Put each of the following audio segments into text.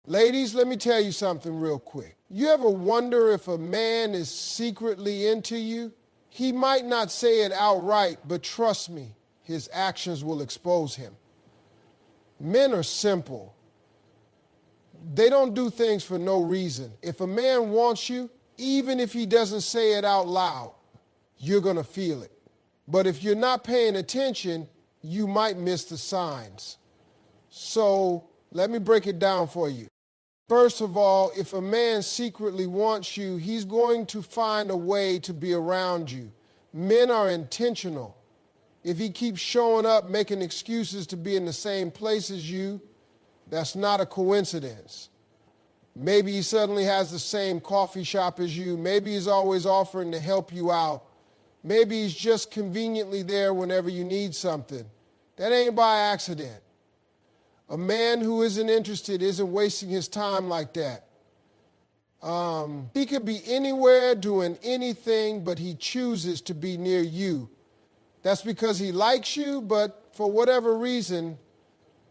Ladies, let me tell you something real quick. You ever wonder if a man is secretly into you? He might not say it outright, but trust me, his actions will expose him. Men are simple. They don't do things for no reason. If a man wants you, even if he doesn't say it out loud, you're going to feel it. But if you're not paying attention, you might miss the signs. So let me break it down for you. First of all, if a man secretly wants you, he's going to find a way to be around you. Men are intentional. If he keeps showing up, making excuses to be in the same place as you, that's not a coincidence. Maybe he suddenly has the same coffee shop as you. Maybe he's always offering to help you out. Maybe he's just conveniently there whenever you need something. That ain't by accident. A man who isn't interested isn't wasting his time like that. He could be anywhere doing anything, but he chooses to be near you. That's because he likes you, but for whatever reason,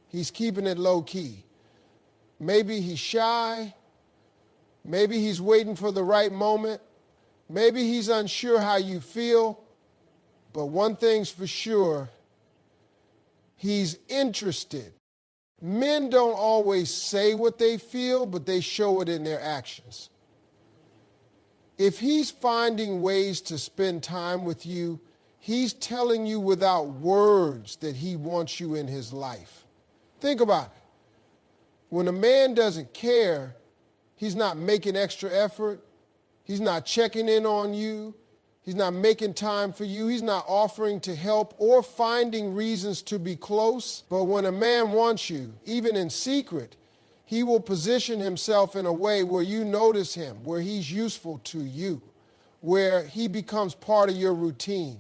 he's keeping it low key. Maybe he's shy. Maybe he's waiting for the right moment. Maybe he's unsure how you feel. But one thing's for sure, he's interested. Men don't always say what they feel, but they show it in their actions. If he's finding ways to spend time with you, he's telling you without words that he wants you in his life. Think about it. When a man doesn't care, he's not making extra effort. He's not checking in on you. He's not making time for you. He's not offering to help or finding reasons to be close. But when a man wants you, even in secret, he will position himself in a way where you notice him, where he's useful to you, where he becomes part of your routine.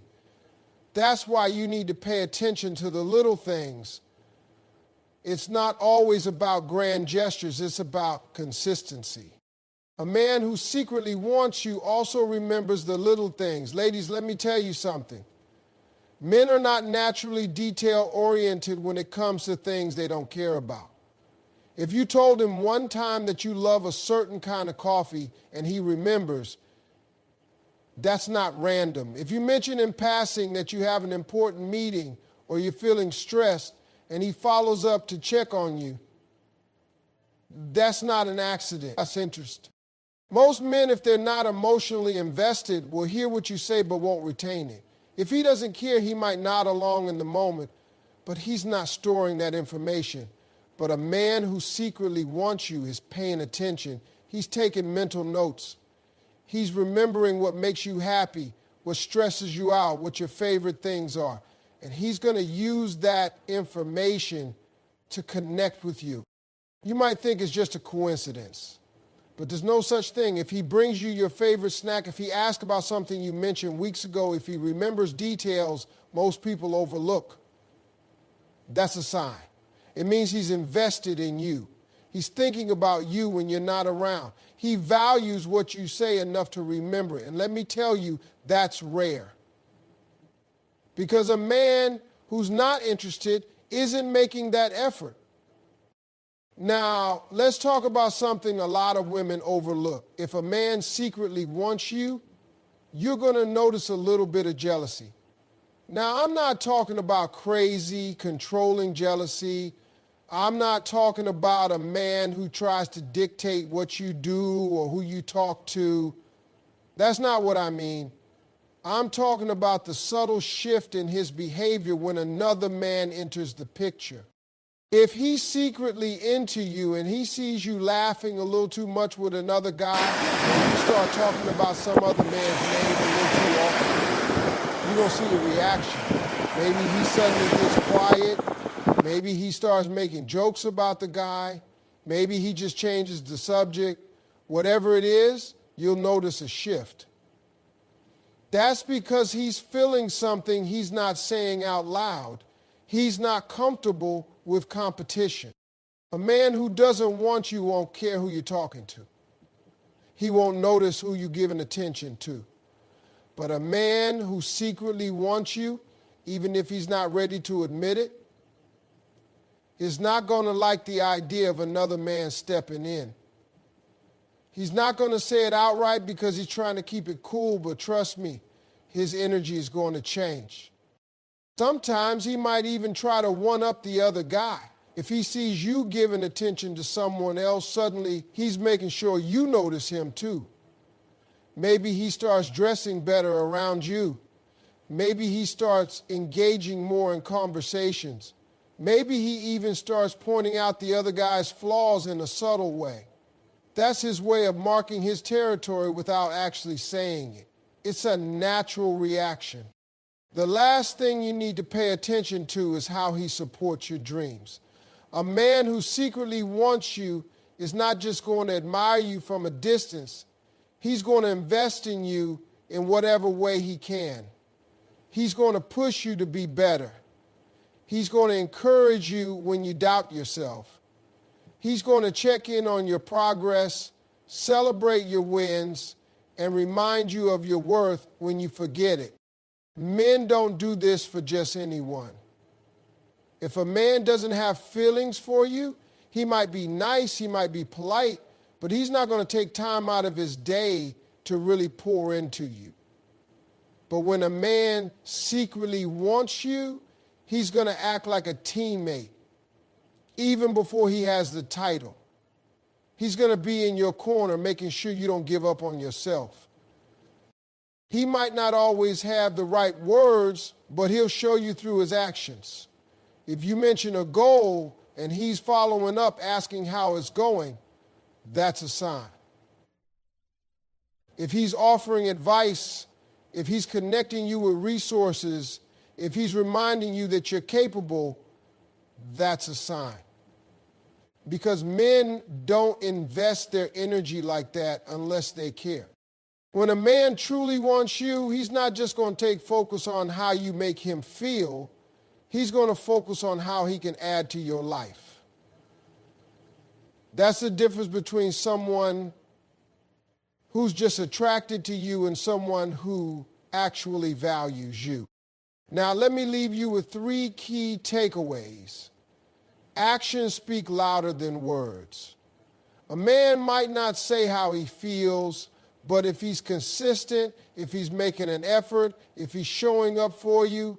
That's why you need to pay attention to the little things. It's not always about grand gestures. It's about consistency. A man who secretly wants you also remembers the little things. Ladies, let me tell you something. Men are not naturally detail-oriented when it comes to things they don't care about. If you told him one time that you love a certain kind of coffee and he remembers, that's not random. If you mention in passing that you have an important meeting or you're feeling stressed and he follows up to check on you, that's not an accident. That's interest. Most men, if they're not emotionally invested, will hear what you say but won't retain it. If he doesn't care, he might nod along in the moment, but he's not storing that information. But a man who secretly wants you is paying attention. He's taking mental notes. He's remembering what makes you happy, what stresses you out, what your favorite things are. And he's going to use that information to connect with you. You might think it's just a coincidence. But there's no such thing. If he brings you your favorite snack, if he asks about something you mentioned weeks ago, if he remembers details most people overlook, that's a sign. It means he's invested in you. He's thinking about you when you're not around. He values what you say enough to remember it. And let me tell you, that's rare. Because a man who's not interested isn't making that effort. Now, let's talk about something a lot of women overlook. If a man secretly wants you, you're going to notice a little bit of jealousy. Now, I'm not talking about crazy, controlling jealousy. I'm not talking about a man who tries to dictate what you do or who you talk to. That's not what I mean. I'm talking about the subtle shift in his behavior when another man enters the picture. If he's secretly into you and he sees you laughing a little too much with another guy and you start talking about some other man's name a little too often, you're going to see a reaction. Maybe he suddenly gets quiet. Maybe he starts making jokes about the guy. Maybe he just changes the subject. Whatever it is, you'll notice a shift. That's because he's feeling something he's not saying out loud. He's not comfortable with competition. A man who doesn't want you won't care who you're talking to. He won't notice who you're giving attention to. But a man who secretly wants you, even if he's not ready to admit it, is not going to like the idea of another man stepping in. He's not going to say it outright because he's trying to keep it cool, but trust me, his energy is going to change. Sometimes he might even try to one-up the other guy. If he sees you giving attention to someone else, suddenly he's making sure you notice him too. Maybe he starts dressing better around you. Maybe he starts engaging more in conversations. Maybe he even starts pointing out the other guy's flaws in a subtle way. That's his way of marking his territory without actually saying it. It's a natural reaction. The last thing you need to pay attention to is how he supports your dreams. A man who secretly wants you is not just going to admire you from a distance. He's going to invest in you in whatever way he can. He's going to push you to be better. He's going to encourage you when you doubt yourself. He's going to check in on your progress, celebrate your wins, and remind you of your worth when you forget it. Men don't do this for just anyone. If a man doesn't have feelings for you, he might be nice, he might be polite, but he's not going to take time out of his day to really pour into you. But when a man secretly wants you, he's going to act like a teammate, even before he has the title. He's going to be in your corner, making sure you don't give up on yourself. He might not always have the right words, but he'll show you through his actions. If you mention a goal and he's following up asking how it's going, that's a sign. If he's offering advice, if he's connecting you with resources, if he's reminding you that you're capable, that's a sign. Because men don't invest their energy like that unless they care. When a man truly wants you, he's not just going to take focus on how you make him feel. He's going to focus on how he can add to your life. That's the difference between someone who's just attracted to you and someone who actually values you. Now, let me leave you with 3 key takeaways. Actions speak louder than words. A man might not say how he feels, but if he's consistent, if he's making an effort, if he's showing up for you,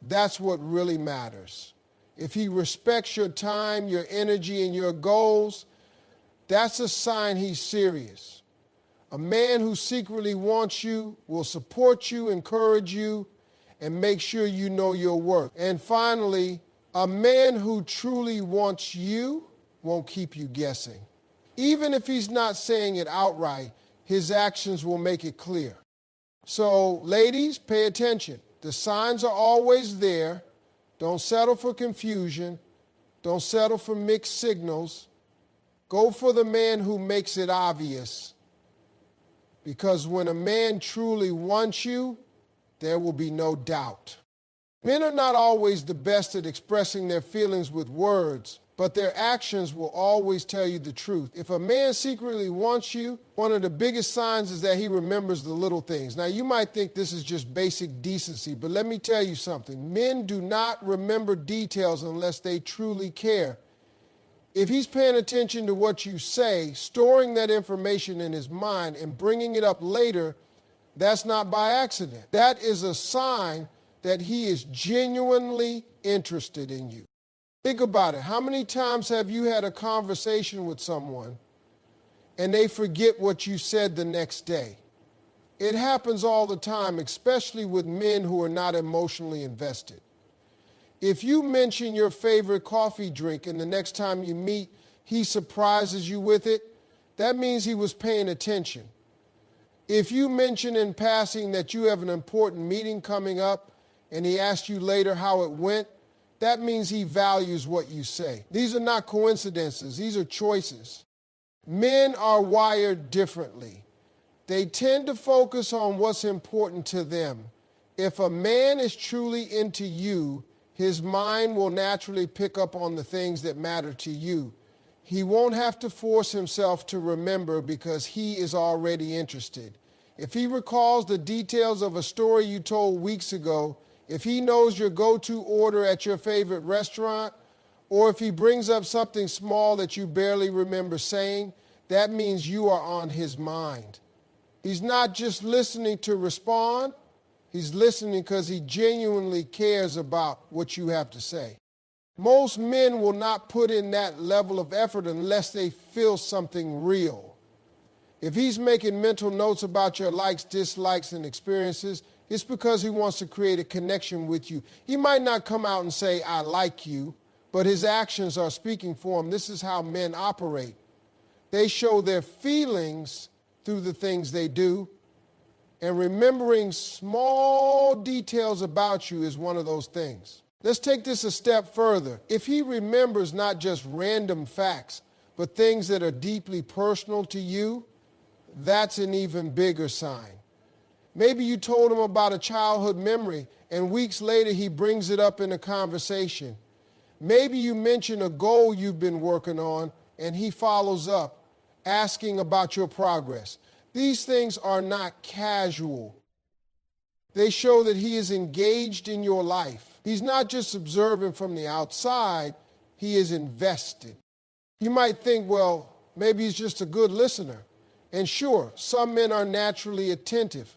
that's what really matters. If he respects your time, your energy, and your goals, that's a sign he's serious. A man who secretly wants you will support you, encourage you, and make sure you know your worth. And finally, a man who truly wants you won't keep you guessing. Even if he's not saying it outright, his actions will make it clear. So, ladies, pay attention. The signs are always there. Don't settle for confusion. Don't settle for mixed signals. Go for the man who makes it obvious. Because when a man truly wants you, there will be no doubt. Men are not always the best at expressing their feelings with words, but their actions will always tell you the truth. If a man secretly wants you, one of the biggest signs is that he remembers the little things. Now, you might think this is just basic decency, but let me tell you something. Men do not remember details unless they truly care. If he's paying attention to what you say, storing that information in his mind and bringing it up later, that's not by accident. That is a sign that he is genuinely interested in you. Think about it. How many times have you had a conversation with someone and they forget what you said the next day? It happens all the time, especially with men who are not emotionally invested. If you mention your favorite coffee drink and the next time you meet, he surprises you with it, that means he was paying attention. If you mention in passing that you have an important meeting coming up and he asks you later how it went, that means he values what you say. These are not coincidences. These are choices. Men are wired differently. They tend to focus on what's important to them. If a man is truly into you, his mind will naturally pick up on the things that matter to you. He won't have to force himself to remember because he is already interested. If he recalls the details of a story you told weeks ago, if he knows your go-to order at your favorite restaurant, Or if he brings up something small that you barely remember saying, that means you are on his mind. He's not just listening to respond, he's listening because he genuinely cares about what you have to say. Most men will not put in that level of effort unless they feel something real. If he's making mental notes about your likes, dislikes, and experiences, it's because he wants to create a connection with you. He might not come out and say, I like you, but his actions are speaking for him. This is how men operate. They show their feelings through the things they do, and remembering small details about you is one of those things. Let's take this a step further. If he remembers not just random facts, but things that are deeply personal to you, that's an even bigger sign. Maybe you told him about a childhood memory, and weeks later he brings it up in a conversation. Maybe you mention a goal you've been working on, and he follows up, asking about your progress. These things are not casual. They show that he is engaged in your life. He's not just observing from the outside, he is invested. You might think, well, maybe he's just a good listener. And sure, some men are naturally attentive.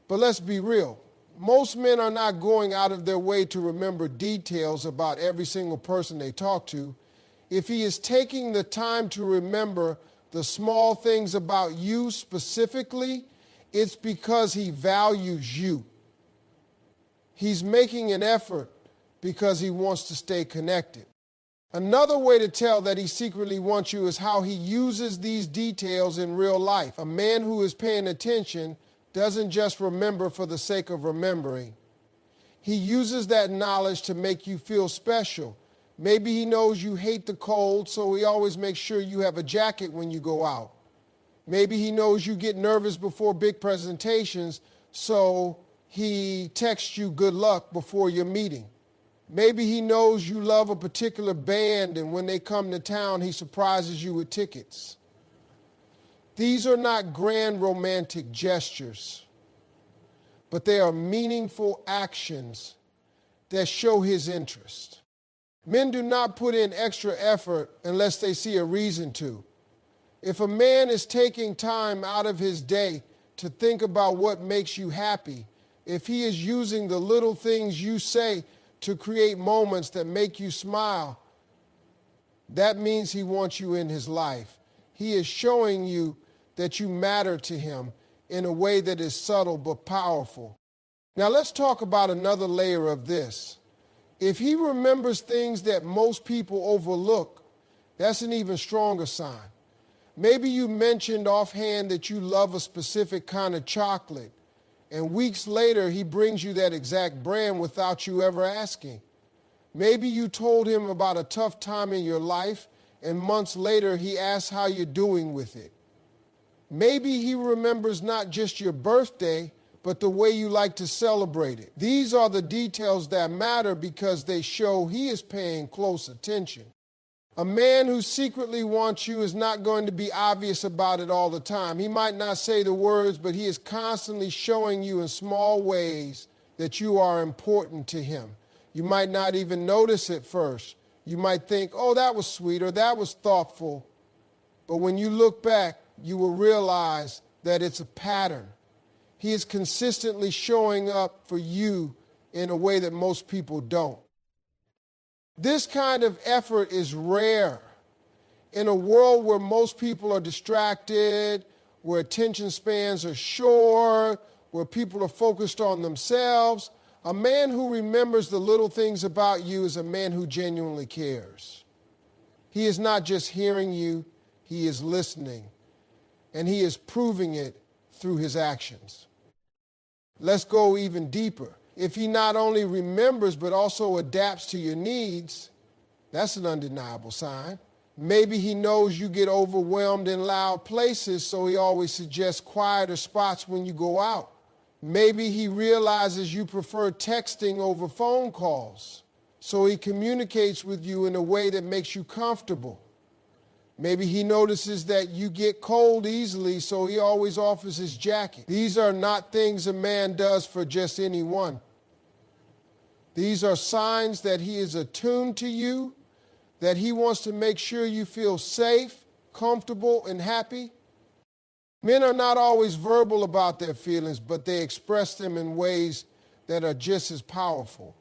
But let's be real. Most men are not going out of their way to remember details about every single person they talk to. If he is taking the time to remember the small things about you specifically, it's because he values you. He's making an effort because he wants to stay connected. Another way to tell that he secretly wants you is how he uses these details in real life. A man who is paying attention doesn't just remember for the sake of remembering. He uses that knowledge to make you feel special. Maybe he knows you hate the cold, so he always makes sure you have a jacket when you go out. Maybe he knows you get nervous before big presentations, so he texts you good luck before your meeting. Maybe he knows you love a particular band, and when they come to town, he surprises you with tickets. These are not grand romantic gestures, but they are meaningful actions that show his interest. Men do not put in extra effort unless they see a reason to. If a man is taking time out of his day to think about what makes you happy, if he is using the little things you say to create moments that make you smile, that means he wants you in his life. He is showing you that you matter to him in a way that is subtle but powerful. Now let's talk about another layer of this. If he remembers things that most people overlook, that's an even stronger sign. Maybe you mentioned offhand that you love a specific kind of chocolate, and weeks later he brings you that exact brand without you ever asking. Maybe you told him about a tough time in your life, and months later he asks how you're doing with it. Maybe he remembers not just your birthday, but the way you like to celebrate it. These are the details that matter because they show he is paying close attention. A man who secretly wants you is not going to be obvious about it all the time. He might not say the words, but he is constantly showing you in small ways that you are important to him. You might not even notice it first. You might think, oh, that was sweet or that was thoughtful. But when you look back, you will realize that it's a pattern. He is consistently showing up for you in a way that most people don't. This kind of effort is rare. In a world where most people are distracted, where attention spans are short, where people are focused on themselves, a man who remembers the little things about you is a man who genuinely cares. He is not just hearing you, he is listening, and he is proving it through his actions. Let's go even deeper. If he not only remembers but also adapts to your needs, that's an undeniable sign. Maybe he knows you get overwhelmed in loud places, so he always suggests quieter spots when you go out. Maybe he realizes you prefer texting over phone calls, so he communicates with you in a way that makes you comfortable. Maybe he notices that you get cold easily, so he always offers his jacket. These are not things a man does for just anyone. These are signs that he is attuned to you, that he wants to make sure you feel safe, comfortable, and happy? Men are not always verbal about their feelings, but they express them in ways that are just as powerful.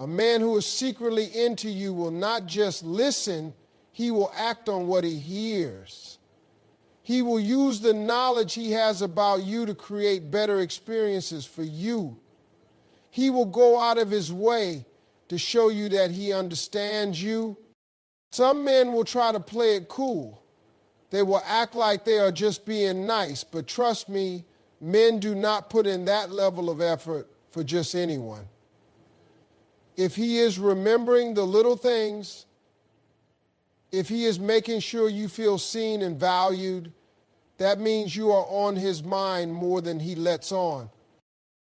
A man who is secretly into you will not just listen, he will act on what he hears. He will use the knowledge he has about you to create better experiences for you. He will go out of his way to show you that he understands you. Some men will try to play it cool. They will act like they are just being nice, but trust me, men do not put in that level of effort for just anyone. If he is remembering the little things, if he is making sure you feel seen and valued, that means you are on his mind more than he lets on.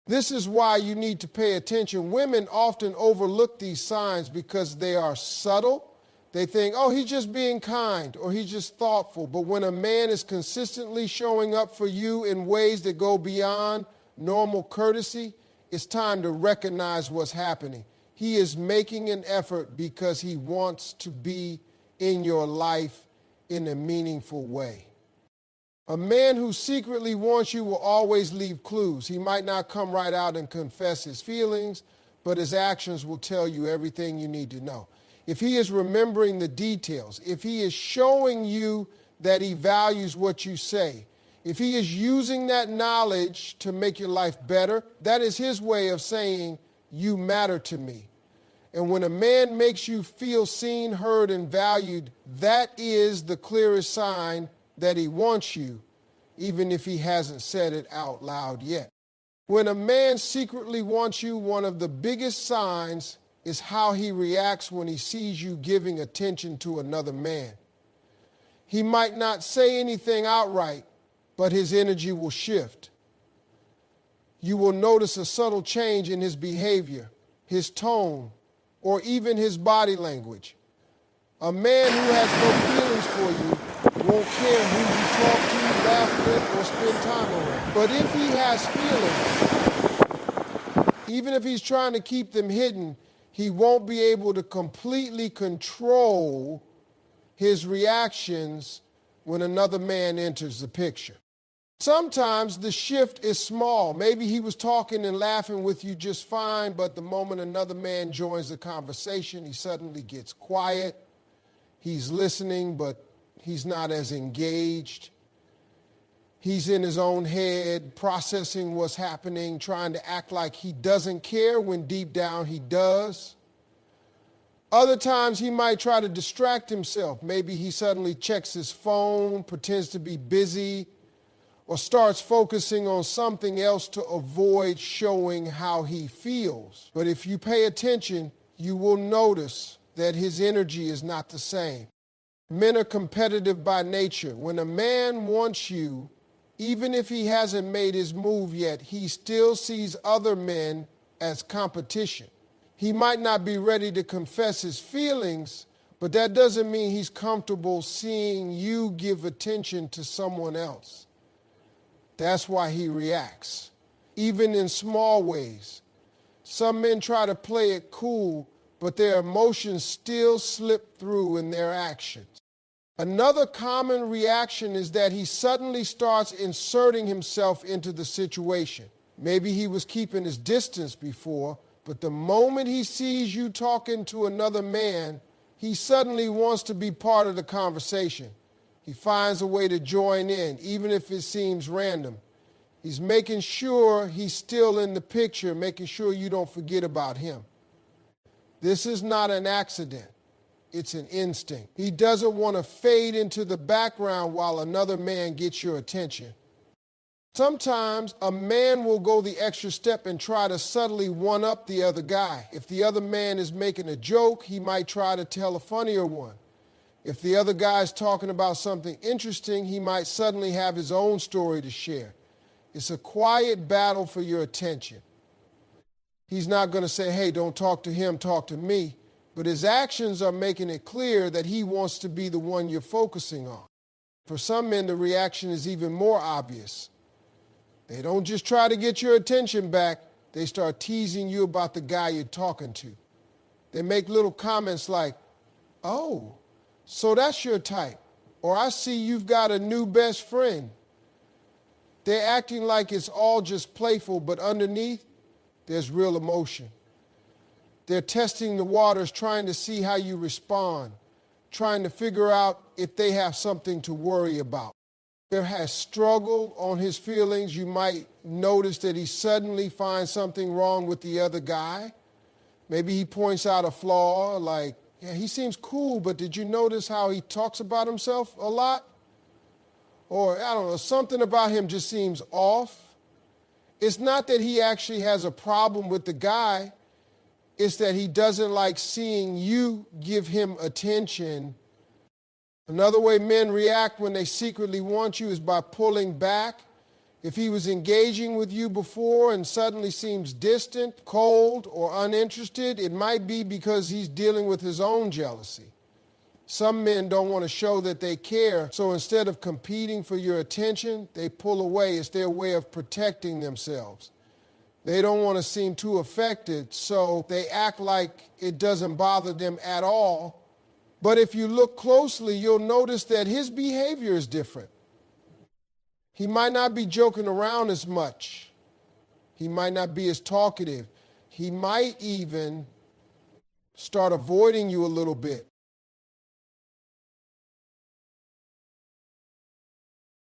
This is why you need to pay attention. Women often overlook these signs because they are subtle. They think, oh, he's just being kind or he's just thoughtful. But when a man is consistently showing up for you in ways that go beyond normal courtesy, it's time to recognize what's happening. He is making an effort because he wants to be in your life in a meaningful way. A man who secretly wants you will always leave clues. He might not come right out and confess his feelings, but his actions will tell you everything you need to know. If he is remembering the details, if he is showing you that he values what you say, if he is using that knowledge to make your life better, that is his way of saying, you matter to me. And when a man makes you feel seen, heard, and valued, that is the clearest sign that he wants you, even if he hasn't said it out loud yet. When a man secretly wants you, one of the biggest signs is how he reacts when he sees you giving attention to another man. He might not say anything outright, but his energy will shift. You will notice a subtle change in his behavior, his tone, or even his body language. A man who has no feelings for you won't care who you talk to, laugh with, or spend time around. But if he has feelings, even if he's trying to keep them hidden, he won't be able to completely control his reactions when another man enters the picture. Sometimes the shift is small. Maybe he was talking and laughing with you just fine, but the moment another man joins the conversation, he suddenly gets quiet. He's listening, but he's not as engaged. He's in his own head, processing what's happening, trying to act like he doesn't care when deep down he does. Other times he might try to distract himself. Maybe he suddenly checks his phone, pretends to be busy, or starts focusing on something else to avoid showing how he feels. But if you pay attention, you will notice that his energy is not the same. Men are competitive by nature. When a man wants you, even if he hasn't made his move yet, he still sees other men as competition. He might not be ready to confess his feelings, but that doesn't mean he's comfortable seeing you give attention to someone else. That's why he reacts, even in small ways. Some men try to play it cool, but their emotions still slip through in their actions. Another common reaction is that he suddenly starts inserting himself into the situation. Maybe he was keeping his distance before, but the moment he sees you talking to another man, he suddenly wants to be part of the conversation. He finds a way to join in, even if it seems random. He's making sure he's still in the picture, making sure you don't forget about him. This is not an accident. It's an instinct. He doesn't want to fade into the background while another man gets your attention. Sometimes a man will go the extra step and try to subtly one-up the other guy. If the other man is making a joke, he might try to tell a funnier one. If the other guy is talking about something interesting, he might suddenly have his own story to share. It's a quiet battle for your attention. He's not going to say, hey, don't talk to him, talk to me. But his actions are making it clear that he wants to be the one you're focusing on. For some men, the reaction is even more obvious. They don't just try to get your attention back. They start teasing you about the guy you're talking to. They make little comments like, Oh, so that's your type. Or I see you've got a new best friend. They're acting like it's all just playful, but underneath, there's real emotion. They're testing the waters, trying to see how you respond, trying to figure out if they have something to worry about. There has struggled on his feelings. You might notice that he suddenly finds something wrong with the other guy. Maybe he points out a flaw like, yeah, he seems cool, but did you notice how he talks about himself a lot? Or, I don't know, something about him just seems off. It's not that he actually has a problem with the guy. It's that he doesn't like seeing you give him attention. Another way men react when they secretly want you is by pulling back. If he was engaging with you before and suddenly seems distant, cold, or uninterested, it might be because he's dealing with his own jealousy. Some men don't want to show that they care, so instead of competing for your attention, they pull away. It's their way of protecting themselves. They don't want to seem too affected, so they act like it doesn't bother them at all. But if you look closely, you'll notice that his behavior is different. He might not be joking around as much. He might not be as talkative. He might even start avoiding you a little bit.